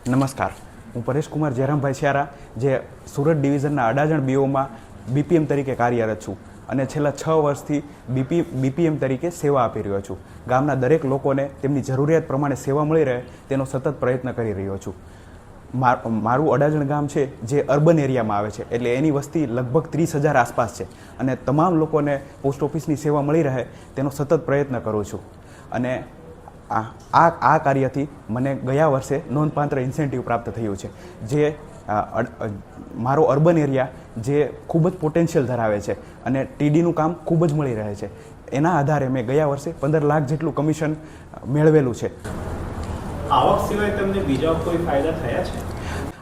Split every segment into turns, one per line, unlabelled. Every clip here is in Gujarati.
નમસ્કાર, હું પરેશકુમાર જયરામભાઈ છ્યારા, જે સુરત ડિવિઝનના અડાજણ બીઓમાં બીપીએમ તરીકે કાર્યરત છું અને છેલ્લા 6 વર્ષથી બીપીએમ તરીકે સેવા આપી રહ્યો છું. ગામના દરેક લોકોને તેમની જરૂરિયાત પ્રમાણે સેવા મળી રહે તેનો સતત પ્રયત્ન કરી રહ્યો છું. મારું અડાજણ ગામ છે જે અર્બન એરિયામાં આવે છે, એટલે એની વસ્તી લગભગ 30,000 આસપાસ છે અને તમામ લોકોને પોસ્ટ ઓફિસની સેવા મળી રહે તેનો સતત પ્રયત્ન કરું છું. અને આ કાર્યથી મને ગયા વર્ષે નોંધપાત્ર ઇન્સેન્ટિવ પ્રાપ્ત થયું છે, જે મારો અર્બન એરિયા જે ખૂબ જ પોટેન્શિયલ ધરાવે છે અને ટીડીનું કામ ખૂબ જ મળી રહે છે. એના આધારે મેં ગયા વર્ષે 15 લાખ જેટલું કમિશન મેળવેલું છે.
આવક સિવાય તમને બીજા કોઈ ફાયદા થયા છે?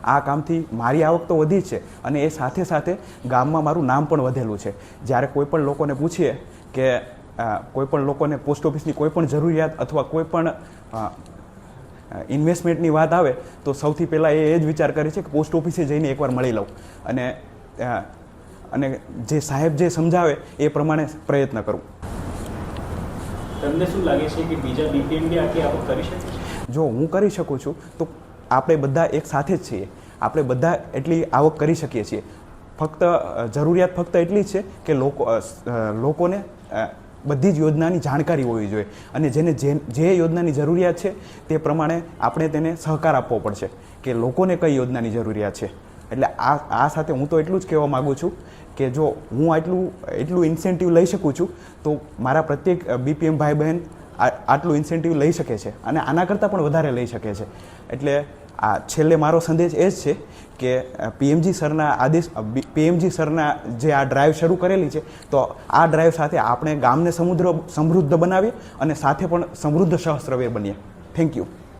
આ કામથી મારી આવક તો વધી છે અને એ સાથે સાથે ગામમાં મારું નામ પણ વધેલું છે. જ્યારે કોઈ પણ લોકોને પૂછીએ કે કોઈ પણ લોકોને પોસ્ટ ઓફિસની કોઈ પણ જરૂરિયાત અથવા કોઈ પણ ઇન્વેસ્ટમેન્ટની વાત આવે તો સૌથી પહેલાં એ જ વિચાર કરે છે કે પોસ્ટ ઓફિસે જઈને એકવાર મળી લઉં અને જે સાહેબ જે સમજાવે એ પ્રમાણે પ્રયત્ન કરું.
તમને શું લાગે છે કે બીજા બીપીએમ બી આટલી આવક કરી શકે છે?
જો હું કરી શકું છું તો આપણે બધા એક સાથે જ છીએ, આપણે બધા એટલી આવક કરી શકીએ છીએ. ફક્ત જરૂરિયાત ફક્ત એટલી જ છે કે લોકોને બધી જ યોજનાની જાણકારી હોવી જોઈએ અને જેને જે યોજનાની જરૂરિયાત છે તે પ્રમાણે આપણે તેને સહકાર આપવો પડશે કે લોકોને કઈ યોજનાની જરૂરિયાત છે. એટલે આ સાથે હું તો એટલું જ કહેવા માગું છું કે જો હું એટલું ઇન્સેન્ટિવ લઈ શકું છું તો મારા પ્રત્યેક બીપીએમ ભાઈ બહેન આટલું ઇન્સેન્ટિવ લઈ શકે છે અને આના કરતાં પણ વધારે લઈ શકે છે. એટલે છેલ્લે મારો સંદેશ એ જ છે કે પીએમજી સરના જે આ ડ્રાઈવ શરૂ કરેલી છે તો આ ડ્રાઈવ સાથે આપણે ગામને સમૃદ્ધ બનાવીએ અને સાથે પણ સમૃદ્ધ સહસ્ત્રવીર બનીએ. Thank you.